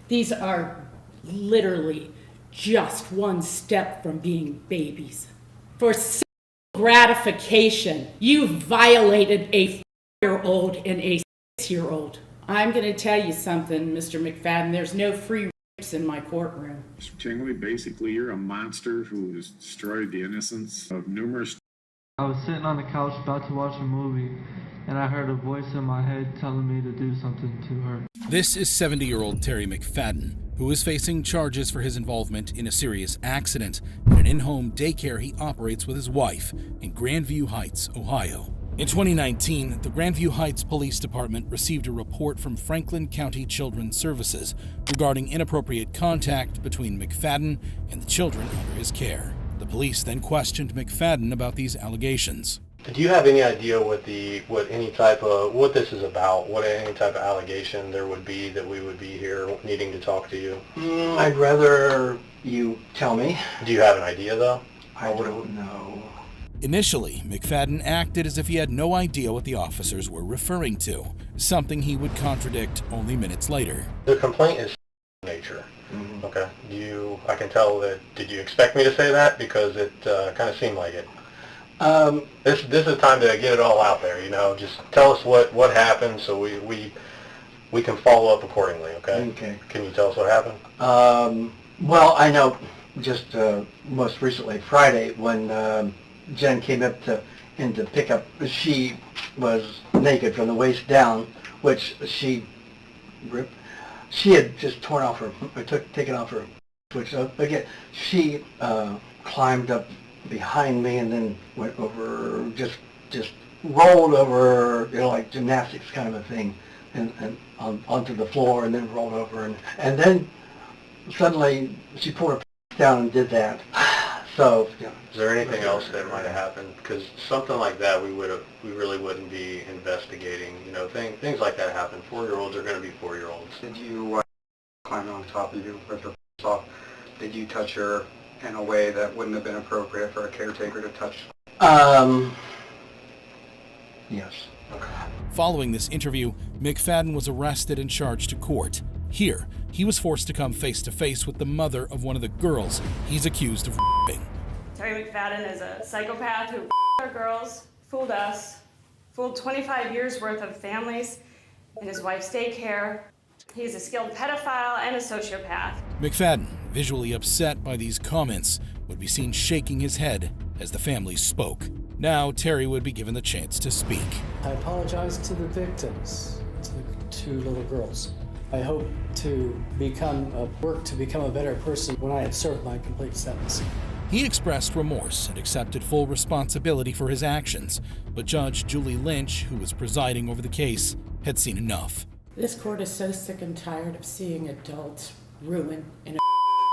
These are literally just one step from being babies. For gratification, you violated a 4-year-old and a 6-year-old. I'm going to tell you something, Mr. McFadden. There's no free rapes in my courtroom. Mr. Tingley, basically you're a monster who has destroyed the innocence of numerous. I was sitting on the couch about to watch a movie, and I heard a voice in my head telling me to do something to her. This is 70-year-old Terry McFadden, who is facing charges for his involvement in a serious accident at an in-home daycare he operates with his wife in Grandview Heights, Ohio. In 2019, the Grandview Heights Police Department received a report from Franklin County Children's Services regarding inappropriate contact between McFadden and the children under his care. The police then questioned McFadden about these allegations. Do you have any idea what this is about? What any type of allegation there would be that we would be here needing to talk to you? I'd rather you tell me. Do you have an idea though? I don't know. Initially, McFadden acted as if he had no idea what the officers were referring to, something he would contradict only minutes later. The complaint is nature. Mm-hmm. Okay. I can tell that. Did you expect me to say that? Because it kind of seemed like it. This is time to get it all out there. Just tell us what happened so we can follow up accordingly. Okay. Okay. Can you tell us what happened? Well, I know. Just most recently, Friday, when Jen came up to pick up, she was naked from the waist down, which she had just taken off her, which again, she climbed up behind me and then went over, just rolled over, like gymnastics kind of a thing, and onto the floor, and then rolled over, and then suddenly she pulled her down and did that. So, is there anything else that might have happened? Because something like that, we really wouldn't be investigating. Things like that happen. 4-year-olds are going to be 4-year-olds. Did you climb on top of you with her off? Did you touch her in a way that wouldn't have been appropriate for a caretaker to touch? Yes. Okay. Following this interview, McFadden was arrested and charged to court. Here, he was forced to come face-to-face with the mother of one of the girls he's accused of raping. Terry McFadden is a psychopath who our girls, fooled us, fooled 25 years worth of families in his wife's daycare. He's a skilled pedophile and a sociopath. McFadden, visually upset by these comments, would be seen shaking his head as the families spoke. Now, Terry would be given the chance to speak. I apologize to the victims, to the 2 little girls. I hope to work to become a better person when I have served my complete sentence. He expressed remorse and accepted full responsibility for his actions, but Judge Julie Lynch, who was presiding over the case, had seen enough. This court is so sick and tired of seeing adults ruin innocent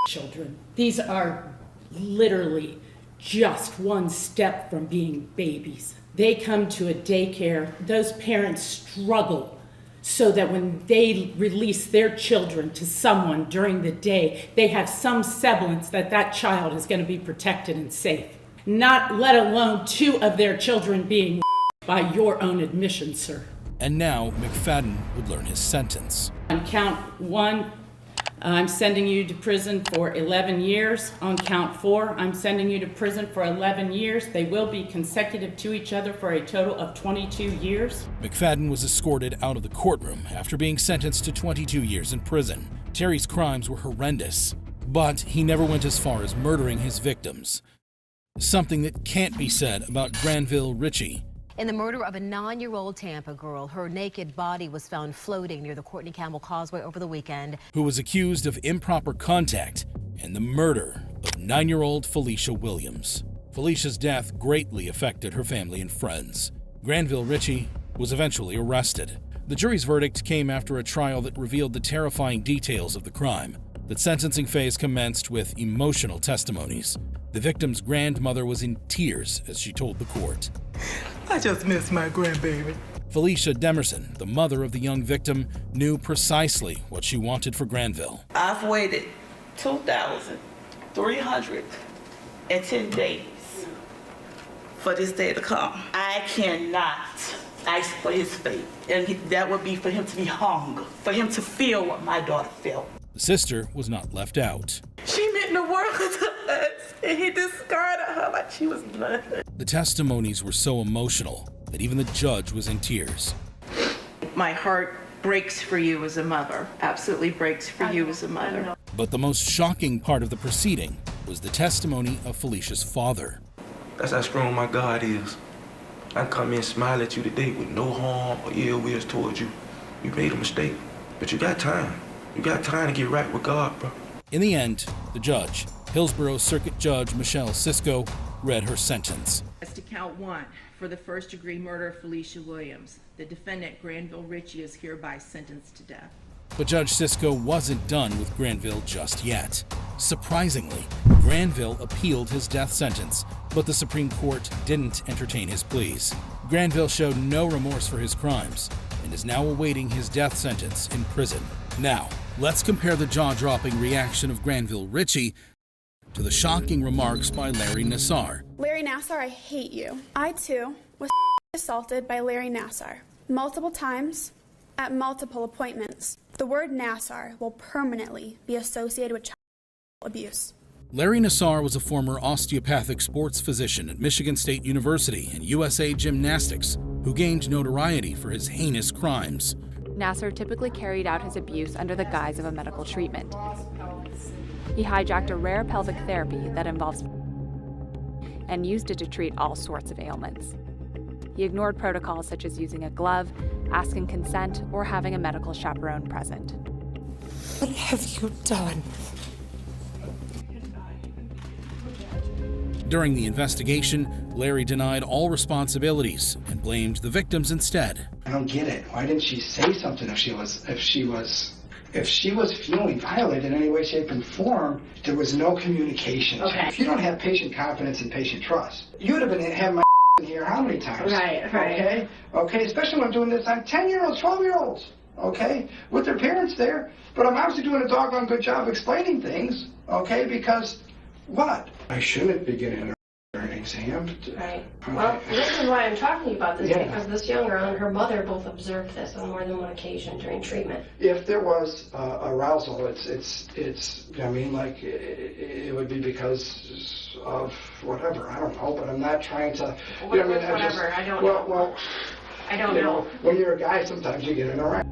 children. These are literally just one step from being babies. They come to a daycare, those parents struggle so that when they release their children to someone during the day, they have some semblance that child is going to be protected and safe. Not let alone 2 of their children being by your own admission, sir. And now McFadden would learn his sentence. On count 1, I'm sending you to prison for 11 years. On count 4, I'm sending you to prison for 11 years. They will be consecutive to each other for a total of 22 years. McFadden was escorted out of the courtroom after being sentenced to 22 years in prison. Terry's crimes were horrendous, but he never went as far as murdering his victims. Something that can't be said about Granville Ritchie. In the murder of a 9-year-old Tampa girl, her naked body was found floating near the Courtney Campbell Causeway over the weekend. Who was accused of improper contact and the murder of 9-year-old Felicia Williams. Felicia's death greatly affected her family and friends. Granville Ritchie was eventually arrested. The jury's verdict came after a trial that revealed the terrifying details of the crime. The sentencing phase commenced with emotional testimonies. The victim's grandmother was in tears as she told the court. I just miss my grandbaby. Felicia Demerson, the mother of the young victim, knew precisely what she wanted for Granville. I've waited 2,310 days for this day to come. I cannot ask for his fate, and that would be for him to be hung, for him to feel what my daughter felt. The sister was not left out. She meant the world to us, and he discarded her like she was nothing. The testimonies were so emotional that even the judge was in tears. My heart breaks for you as a mother, absolutely breaks for you as a mother. But the most shocking part of the proceeding was the testimony of Felicia's father. That's how strong my God is. I can come in and smile at you today with no harm or ill wills towards you. You made a mistake, but you got time. You got time to get right with God, bro. In the end, the judge, Hillsborough Circuit Judge Michelle Cisco, read her sentence. As to count 1, for the first-degree murder of Felicia Williams, the defendant, Granville Ritchie, is hereby sentenced to death. But Judge Cisco wasn't done with Granville just yet. Surprisingly, Granville appealed his death sentence, but the Supreme Court didn't entertain his pleas. Granville showed no remorse for his crimes and is now awaiting his death sentence in prison. Now, let's compare the jaw-dropping reaction of Granville Ritchie to the shocking remarks by Larry Nassar. Larry Nassar, I hate you. I, too, was assaulted by Larry Nassar multiple times at multiple appointments. The word Nassar will permanently be associated with child abuse. Larry Nassar was a former osteopathic sports physician at Michigan State University and USA Gymnastics who gained notoriety for his heinous crimes. Nassar typically carried out his abuse under the guise of a medical treatment. He hijacked a rare pelvic therapy that involves and used it to treat all sorts of ailments. He ignored protocols such as using a glove, asking consent, or having a medical chaperone present. What have you done? During the investigation, Larry denied all responsibilities and blamed the victims instead. I don't get it. Why didn't she say something if she was feeling violated in any way, shape, and form? There was no communication. Okay. If you don't have patient confidence and patient trust, you would have been having my in here how many times? Right. Okay, especially when I'm doing this on 10-year-olds, 12-year-olds, okay, with their parents there. But I'm obviously doing a doggone good job explaining things, okay, because what? I shouldn't be getting an exam. Right. Okay. Well, this is why I'm talking to you about this, Yeah. because this young girl and her mother both observed this on more than one occasion during treatment. If there was arousal, it's. I mean, like it would be because of whatever. I don't know, but I'm not trying to. You know what I mean? Whatever. I don't know. Well, I don't know. When you're a guy, sometimes you get an arousal.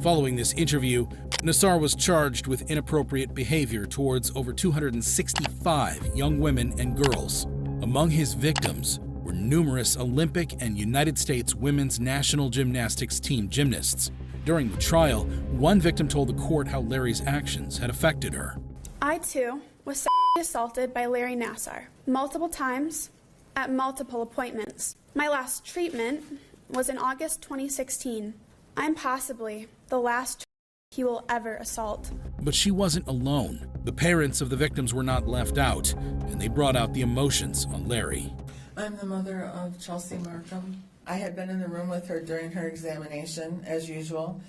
Following this interview, Nassar was charged with inappropriate behavior towards over 265 young women and girls. Among his victims were numerous Olympic and United States women's national gymnastics team gymnasts. During the trial, one victim told the court how Larry's actions had affected her. I, too, was assaulted by Larry Nassar multiple times at multiple appointments. My last treatment was in August 2016. I'm possibly the last he will ever assault. But she wasn't alone. The parents of the victims were not left out, and they brought out the emotions on Larry. I'm the mother of Chelsea Markham. I had been in the room with her during her examination, as usual,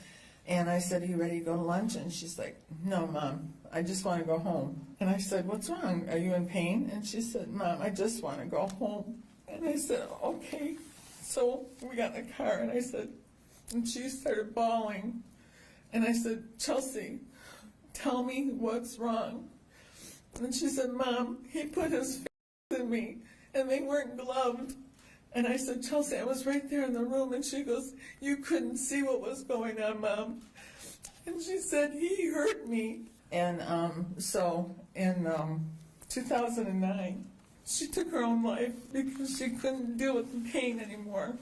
and I said, "Are you ready to go to lunch?" And she's like, "No, Mom, I just want to go home." And I said, "What's wrong? Are you in pain?" And she said, "Mom, I just want to go home." And I said, "Okay." So we got in the car, and I said, and she started bawling. And I said, "Chelsea, tell me what's wrong." And she said, "Mom, he put his fingers in me, and they weren't gloved." And I said, "Chelsea, I was right there in the room." And she goes, "You couldn't see what was going on, Mom." And she said, "He hurt me." And so in 2009, she took her own life because she couldn't deal with the pain anymore.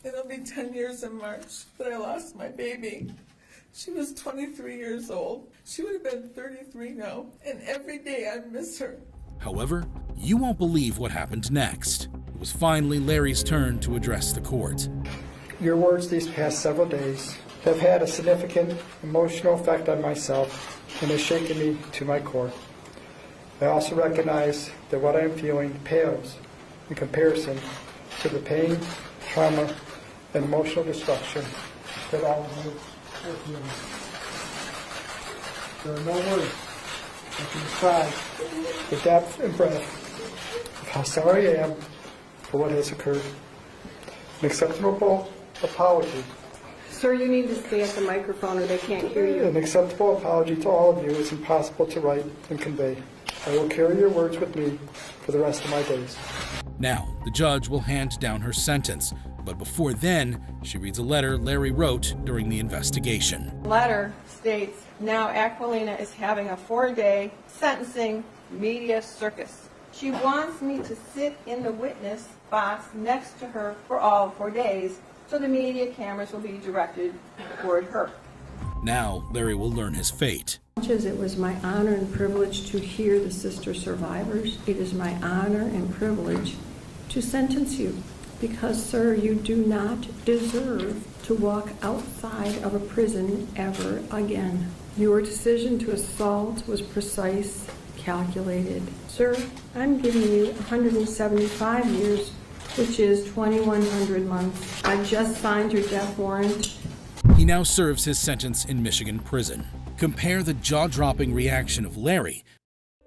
It'll be 10 years in March that I lost my baby. She was 23 years old. She would have been 33 now. And every day I miss her. However, you won't believe what happened next. It was finally Larry's turn to address the court. Your words these past several days have had a significant emotional effect on myself and has shaken me to my core. I also recognize that what I am feeling pales in comparison to the pain, trauma, and emotional destruction that all of you are feeling. There are no words that can describe the depth and breadth of how sorry I am for what has occurred. An acceptable apology Sir, you need to stay at the microphone or they can't hear you. An acceptable apology to all of you is impossible to write and convey. I will carry your words with me for the rest of my days. Now, the judge will hand down her sentence, but before then, she reads a letter Larry wrote during the investigation. The letter states, now Aquilina is having a 4-day sentencing media circus. She wants me to sit in the witness box next to her for all 4 days, so the media cameras will be directed toward her. Now, Larry will learn his fate. Much as it was my honor and privilege to hear the sister survivors, it is my honor and privilege to sentence you. Because, sir, you do not deserve to walk outside of a prison ever again. Your decision to assault was precise, calculated. Sir, I'm giving you 175 years, which is 2,100 months. I just signed your death warrant. He now serves his sentence in Michigan prison. Compare the jaw-dropping reaction of Larry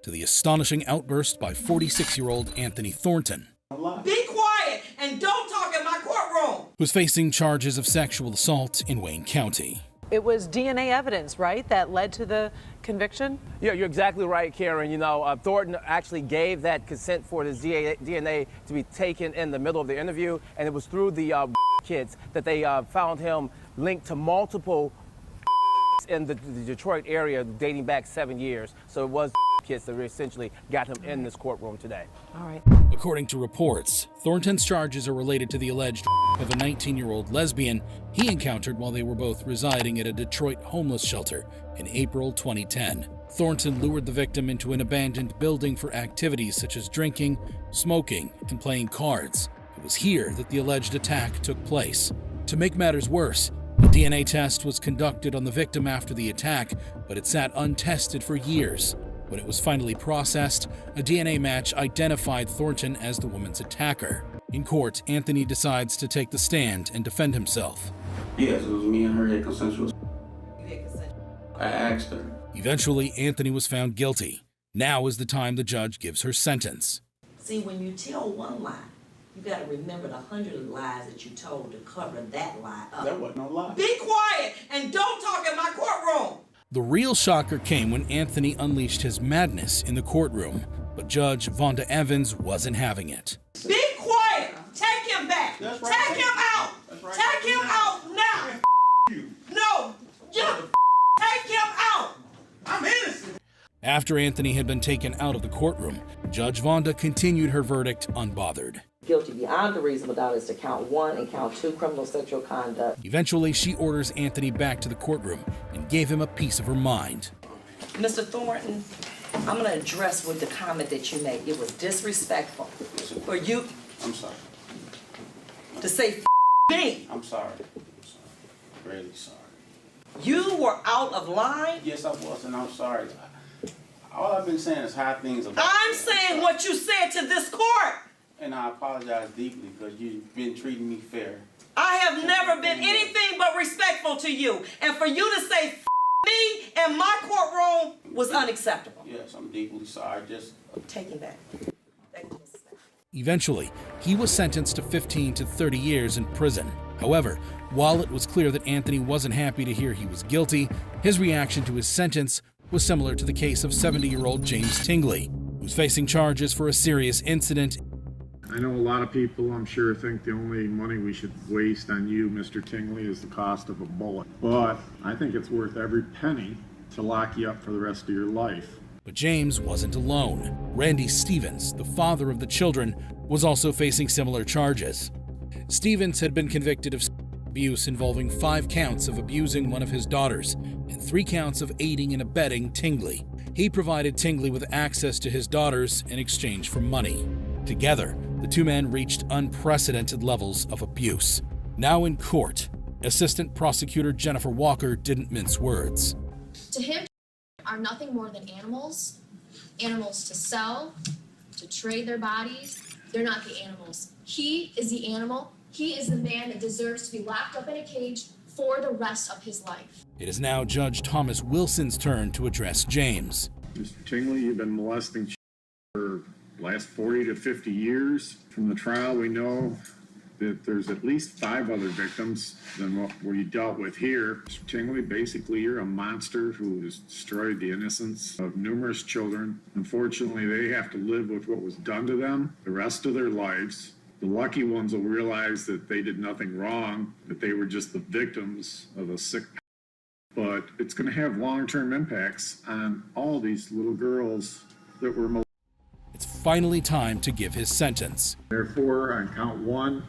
to the astonishing outburst by 46-year-old Anthony Thornton. Be quiet and don't talk in my courtroom. Who's facing charges of sexual assault in Wayne County. It was DNA evidence, right, that led to the conviction? Yeah, you're exactly right, Karen. You know, Thornton actually gave that consent for his DNA to be taken in the middle of the interview, and it was through the kids that they found him linked to multiple in the Detroit area dating back 7 years. So it was kids that essentially got him in this courtroom today. All right. According to reports, Thornton's charges are related to the alleged of a 19-year-old lesbian he encountered while they were both residing at a Detroit homeless shelter in April 2010. Thornton lured the victim into an abandoned building for activities such as drinking, smoking, and playing cards. It was here that the alleged attack took place. To make matters worse, a DNA test was conducted on the victim after the attack, but it sat untested for years. When it was finally processed, a DNA match identified Thornton as the woman's attacker. In court, Anthony decides to take the stand and defend himself. Yes, it was me and her had consensual. I asked her. Eventually, Anthony was found guilty. Now is the time the judge gives her sentence. See, when you tell one lie, you got to remember the 100 lies that you told to cover that lie up. That wasn't no lie. Be quiet and don't talk in my courtroom. The real shocker came when Anthony unleashed his madness in the courtroom, but Judge Vonda Evans wasn't having it. Be quiet. Take him back. That's right. Take him out. Right. Take him out now. You. No. Take him out. I'm innocent. After Anthony had been taken out of the courtroom, Judge Vonda continued her verdict unbothered. Guilty beyond a reasonable doubt is to count 1 and count 2 criminal sexual conduct. Eventually, she orders Anthony back to the courtroom and gave him a piece of her mind. Mr. Thornton, I'm going to address with the comment that you made. It was disrespectful for you I'm sorry. to say me. I'm sorry. Really sorry. You were out of line. Yes, I was, and I'm sorry. All I've been saying is how things about I'm saying what you said to this court. And I apologize deeply because you've been treating me fair. I have never been anything but respectful to you. And for you to say me in my courtroom was unacceptable. Yes, I'm deeply sorry. Just take him back. Eventually, he was sentenced to 15 to 30 years in prison. However, while it was clear that Anthony wasn't happy to hear he was guilty, his reaction to his sentence was similar to the case of 70-year-old James Tingley, who's facing charges for a serious incident. I know a lot of people, I'm sure, think the only money we should waste on you, Mr. Tingley, is the cost of a bullet. But I think it's worth every penny to lock you up for the rest of your life. But James wasn't alone. Randy Stevens, the father of the children, was also facing similar charges. Stevens had been convicted of abuse involving 5 counts of abusing one of his daughters and 3 counts of aiding and abetting Tingley. He provided Tingley with access to his daughters in exchange for money. Together, the two men reached unprecedented levels of abuse. Now in court, Assistant Prosecutor Jennifer Walker didn't mince words. To him, are nothing more than animals, animals to sell, to trade their bodies. They're not the animals. He is the animal. He is the man that deserves to be locked up in a cage for the rest of his life. It is now Judge Thomas Wilson's turn to address James. Mr. Tingley, you've been molesting for the last 40 to 50 years. From the trial, we know that there's at least 5 other victims than what we dealt with here. Mr. Tingley, basically you're a monster who has destroyed the innocence of numerous children. Unfortunately, they have to live with what was done to them the rest of their lives. The lucky ones will realize that they did nothing wrong, that they were just the victims of a sick. But it's going to have long-term impacts on all these little girls that were molested. It's finally time to give his sentence. Therefore, on count 1,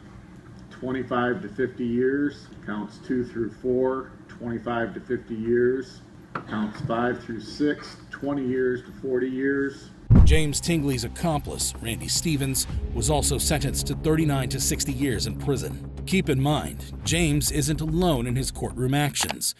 25 to 50 years. Counts 2 through 4, 25 to 50 years. Counts 5 through 6, 20 years to 40 years. James Tingley's accomplice, Randy Stevens, was also sentenced to 39 to 60 years in prison. Keep in mind, James isn't alone in his courtroom actions.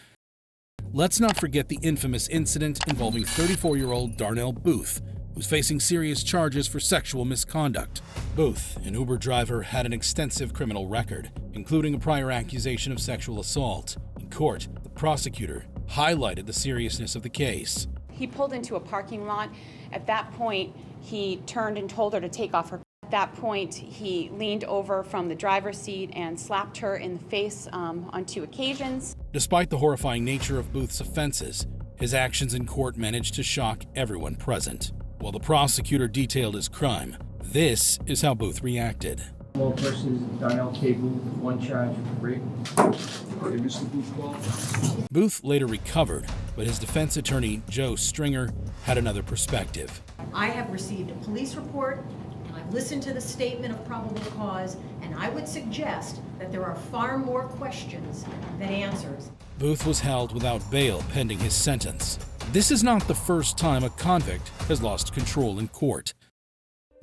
Let's not forget the infamous incident involving 34-year-old Darnell Booth, who's facing serious charges for sexual misconduct. Booth, an Uber driver, had an extensive criminal record, including a prior accusation of sexual assault. In court, the prosecutor highlighted the seriousness of the case. He pulled into a parking lot. At that point, he turned and told her to take off her. At that point, he leaned over from the driver's seat and slapped her in the face on 2 occasions. Despite the horrifying nature of Booth's offenses, his actions in court managed to shock everyone present. While the prosecutor detailed his crime, this is how Booth reacted. One person is Darnell K. Booth, 1 charge of rape. Booth later recovered, but his defense attorney, Joe Stringer, had another perspective. I have received a police report, and I've listened to the statement of probable cause, and I would suggest that there are far more questions than answers. Booth was held without bail pending his sentence. This is not the first time a convict has lost control in court.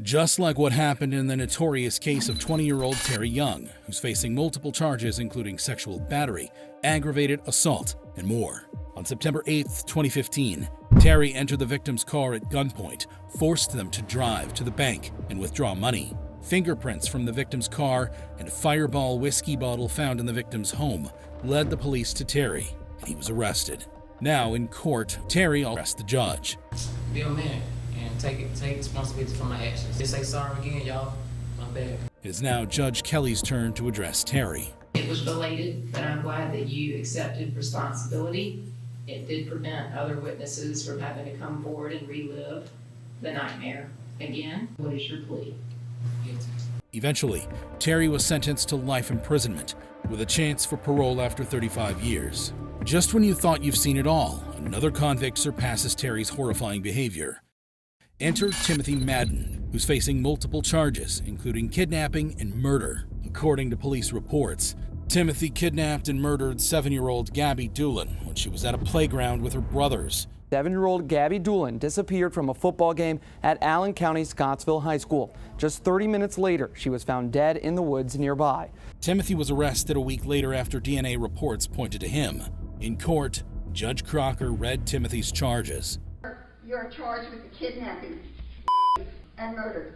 Just like what happened in the notorious case of 20-year-old Terry Young, who's facing multiple charges including sexual battery, aggravated assault, and more. On September 8, 2015, Terry entered the victim's car at gunpoint, forced them to drive to the bank and withdraw money. Fingerprints from the victim's car and a Fireball whiskey bottle found in the victim's home led the police to Terry, and he was arrested. Now in court, Terry arrests the judge. Be a man and take responsibility for my actions. Just say sorry again, y'all. My bad. It is now Judge Kelly's turn to address Terry. It was belated, but I'm glad that you accepted responsibility. It did prevent other witnesses from having to come forward and relive the nightmare. Again, what is your plea? Eventually, Terry was sentenced to life imprisonment with a chance for parole after 35 years. Just when you thought you've seen it all, another convict surpasses Terry's horrifying behavior. Enter Timothy Madden, who's facing multiple charges, including kidnapping and murder. According to police reports, Timothy kidnapped and murdered 7-year-old Gabby Doolin when she was at a playground with her brothers. 7-year-old Gabby Doolin disappeared from a football game at Allen County Scottsville High School. Just 30 minutes later, she was found dead in the woods nearby. Timothy was arrested a week later after DNA reports pointed to him. In court, Judge Crocker read Timothy's charges. You're charged with the kidnapping and murder.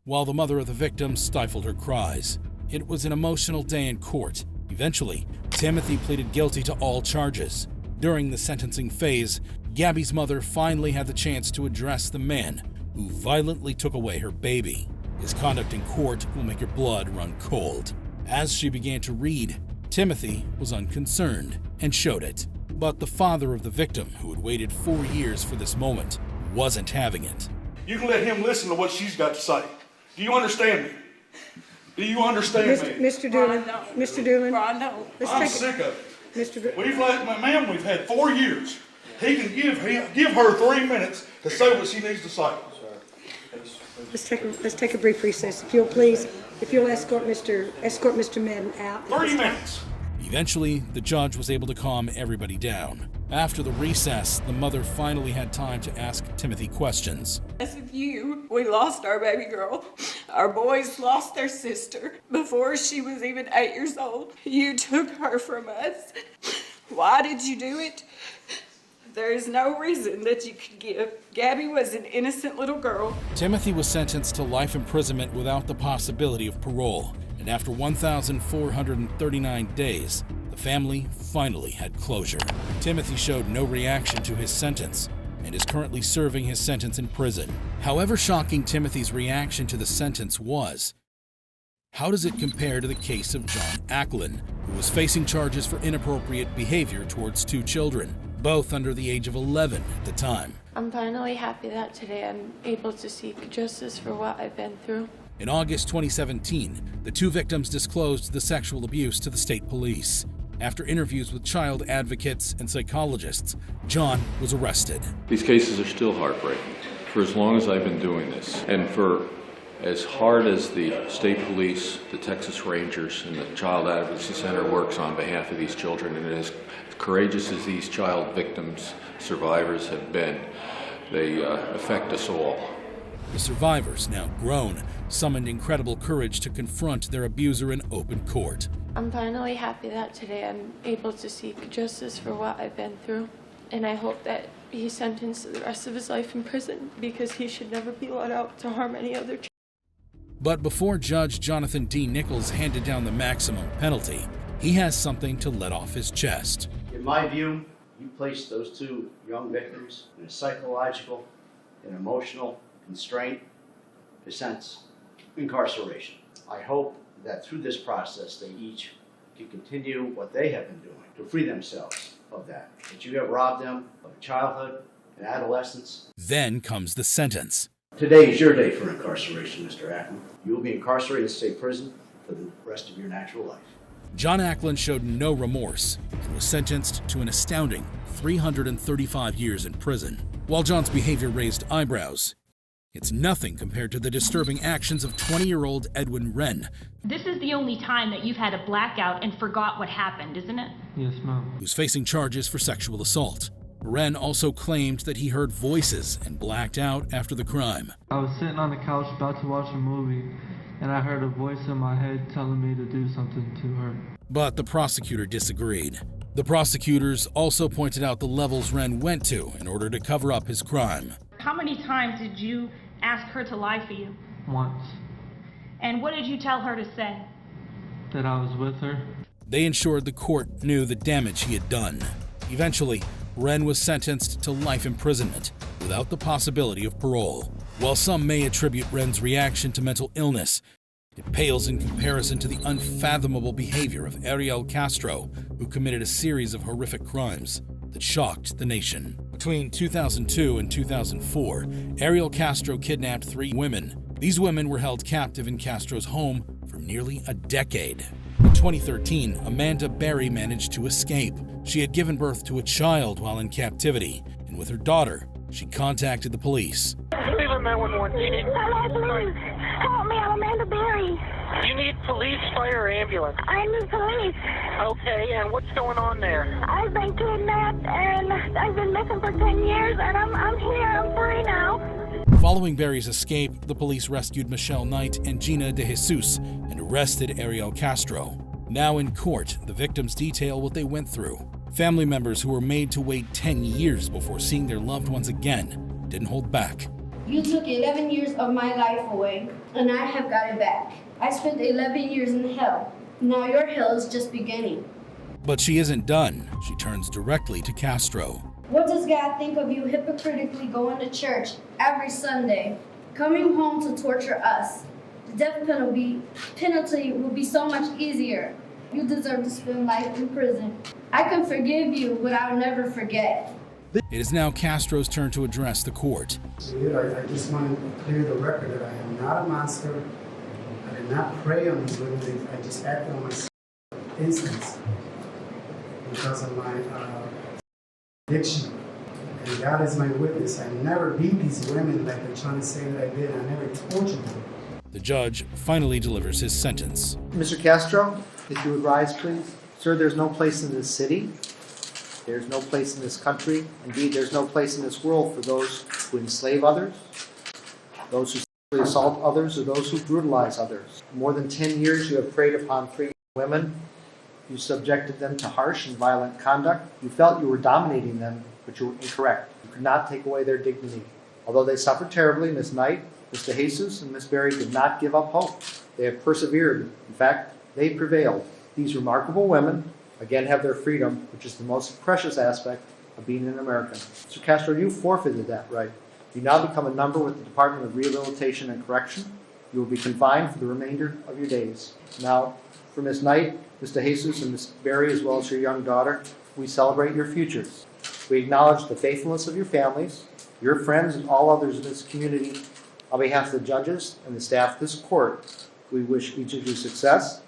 While the mother of the victim stifled her cries. It was an emotional day in court. Eventually, Timothy pleaded guilty to all charges. During the sentencing phase, Gabby's mother finally had the chance to address the man who violently took away her baby. His conduct in court will make your blood run cold. As she began to read, Timothy was unconcerned and showed it. But the father of the victim, who had waited 4 years for this moment, wasn't having it. You can let him listen to what she's got to say. Do you understand me? Do you understand me? Mr. Doolin, Mr. Doolin. I'm sick of it. Mr. Doolin. We've had 4 years. He can give her 3 minutes to say what she needs to say. Let's take a brief recess, if you'll please. If you'll escort Mr. Madden out. 30 minutes. Eventually, the judge was able to calm everybody down. After the recess, the mother finally had time to ask Timothy questions. As of you, we lost our baby girl. Our boys lost their sister before she was even 8 years old. You took her from us. Why did you do it? There is no reason that you could give. Gabby was an innocent little girl. Timothy was sentenced to life imprisonment without the possibility of parole. And after 1,439 days, the family finally had closure. Timothy showed no reaction to his sentence and is currently serving his sentence in prison. However shocking Timothy's reaction to the sentence was, How does it compare to the case of John Acklin, who was facing charges for inappropriate behavior towards 2 children, both under the age of 11 at the time? I'm finally happy that today I'm able to seek justice for what I've been through. In August 2017, the 2 victims disclosed the sexual abuse to the state police. After interviews with child advocates and psychologists, John was arrested. These cases are still heartbreaking for as long as I've been doing this, and for as hard as the state police, the Texas Rangers, and the Child Advocacy Center works on behalf of these children, and as courageous as these child victims, survivors have been, they affect us all. The survivors, now grown, summoned incredible courage to confront their abuser in open court. I'm finally happy that today I'm able to seek justice for what I've been through. And I hope that he's sentenced to the rest of his life in prison, because he should never be let out to harm any other child. But before Judge Jonathan D. Nichols handed down the maximum penalty, he has something to let off his chest. In my view, you placed those 2 young victims in a psychological and emotional constraint, in a sense, incarceration. I hope that through this process they each can continue what they have been doing to free themselves of that you have robbed them of childhood and adolescence. Then comes the sentence. Today is your day for incarceration, Mr. Acklin. You will be incarcerated in state prison for the rest of your natural life. John Acklin showed no remorse and was sentenced to an astounding 335 years in prison. While John's behavior raised eyebrows, it's nothing compared to the disturbing actions of 20-year-old Edwin Wren. This is the only time that you've had a blackout and forgot what happened, isn't it? Yes, ma'am. Who's facing charges for sexual assault. Wren also claimed that he heard voices and blacked out after the crime. I was sitting on the couch about to watch a movie, and I heard a voice in my head telling me to do something to her. But the prosecutor disagreed. The prosecutors also pointed out the levels Wren went to in order to cover up his crime. How many times did you ask her to lie for you? Once. And what did you tell her to say? That I was with her. They ensured the court knew the damage he had done. Eventually, Wren was sentenced to life imprisonment without the possibility of parole. While some may attribute Wren's reaction to mental illness, it pales in comparison to the unfathomable behavior of Ariel Castro, who committed a series of horrific crimes that shocked the nation. Between 2002 and 2004, Ariel Castro kidnapped 3 women. These women were held captive in Castro's home for nearly a decade. In 2013, Amanda Berry managed to escape. She had given birth to a child while in captivity, and with her daughter, she contacted the police. Hello, police. Help me, I'm Amanda Berry. You need police, fire, or ambulance? I need police. Okay, and what's going on there? I've been kidnapped, and I've been missing for 10 years, and I'm here, I'm free now. Following Berry's escape, the police rescued Michelle Knight and Gina De Jesus and arrested Ariel Castro. Now in court, the victims detail what they went through. Family members who were made to wait 10 years before seeing their loved ones again didn't hold back. You took 11 years of my life away, and I have got it back. I spent 11 years in hell. Now your hell is just beginning. But she isn't done. She turns directly to Castro. What does God think of you hypocritically going to church every Sunday, coming home to torture us? The death penalty will be so much easier. You deserve to spend life in prison. I can forgive you, but I'll never forget. It is now Castro's turn to address the court. I just want to clear the record that I am not a monster. I did not prey on these women. I just acted on my instance because of my addiction. And God is my witness. I never beat these women like they're trying to say that I did. I never tortured them. The judge finally delivers his sentence. Mr. Castro, if you would rise, please. Sir, there's no place in this city. There's no place in this country. Indeed, there's no place in this world for those who enslave others, those who sexually assault others, or those who brutalize others. For more than 10 years, you have preyed upon 3 women. You subjected them to harsh and violent conduct. You felt you were dominating them, but you were incorrect. You could not take away their dignity. Although they suffered terribly, Miss Knight, Miss De Jesus, and Miss Berry did not give up hope. They have persevered. In fact, they prevailed. These remarkable women again have their freedom, which is the most precious aspect of being an American. Mr. Castro, you forfeited that right. You now become a number with the Department of Rehabilitation and Correction. You will be confined for the remainder of your days. Now, for Ms. Knight, Ms. DeJesus, and Ms. Berry, as well as your young daughter, we celebrate your futures. We acknowledge the faithfulness of your families, your friends, and all others in this community. On behalf of the judges and the staff of this court, we wish each of you success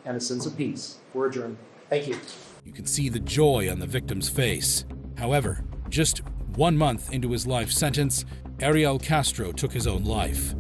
and a sense of peace. We're adjourned. Thank you. You can see the joy on the victim's face. However, just 1 month into his life sentence, Ariel Castro took his own life.